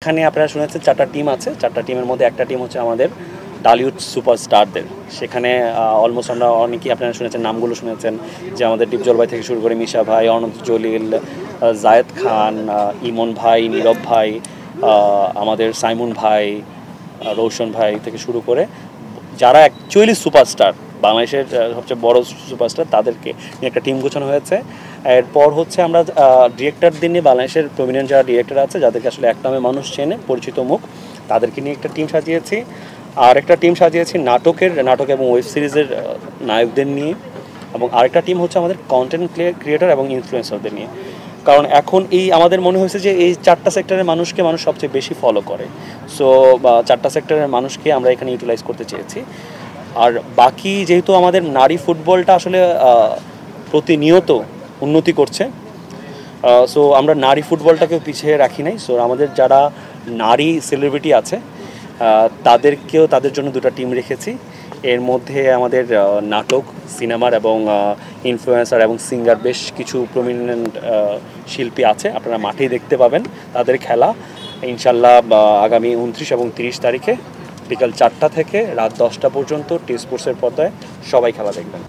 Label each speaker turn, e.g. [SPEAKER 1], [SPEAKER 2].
[SPEAKER 1] এখানে আপনারা শুনেছেন 4টা টিম আছে, 4টা টিমের মধ্যে একটা টিম হচ্ছে আমাদের ডালিউড সুপারস্টারদের। সেখানে অলমোস্ট আমরা অনেকেই আপনারা শুনেছেন, নামগুলো শুনেছেন, যে আমাদের ডিপজল ভাই থেকে শুরু করে মিশা ভাই, অনন্ত জলিল, জায়েদ খান, ইমন ভাই, নীরব ভাই, আমাদের সাইমুন ভাই, রৌশন ভাই থেকে শুরু করে যারা অ্যাকচুয়ালি সুপারস্টার, বাংলাদেশের সবচেয়ে বড় সুপারস্টার, তাদেরকে নিয়ে একটা টিম গোছানো হয়েছে। এরপর হচ্ছে আমরা ডিরেক্টরদের নিয়ে, বাংলাদেশের প্রমিনেন্ট যারা ডিরেক্টর আছে, যাদেরকে আসলে এক নামে মানুষ চেনে, পরিচিত মুখ, তাদেরকে নিয়ে একটা টিম সাজিয়েছি। আর একটা টিম সাজিয়েছি নাটক এবং ওয়েব সিরিজের নায়কদের নিয়ে, এবং আরেকটা টিম হচ্ছে আমাদের কন্টেন্ট ক্রিয়েটর এবং ইনফ্লুয়েন্সারদের নিয়ে। কারণ এখন আমাদের মনে হয়েছে যে এই 4টা সেক্টরের মানুষকে মানুষ সবচেয়ে বেশি ফলো করে। সো 4টা সেক্টরের মানুষকে আমরা এখানে ইউটিলাইজ করতে চেয়েছি। আর বাকি যেহেতু আমাদের নারী ফুটবলটা আসলে প্রতিনিয়ত উন্নতি করছে, সো আমরা নারী ফুটবলটাকেও পিছিয়ে রাখি নাই। সো আমাদের যারা নারী সেলিব্রিটি আছে তাদেরকেও, তাদের জন্য 2টা টিম রেখেছি। এর মধ্যে আমাদের নাটক, সিনেমার এবং ইনফ্লুয়েন্সার এবং সিঙ্গার বেশ কিছু প্রমিনেন্ট শিল্পী আছে, আপনারা মাঠেই দেখতে পাবেন তাদের খেলা ইনশাল্লাহ। আগামী 29 এবং 30 তারিখে বিকাল 4টা থেকে রাত 10টা পর্যন্ত টি স্পোর্টসের পর্দায় সবাই খেলা দেখবেন।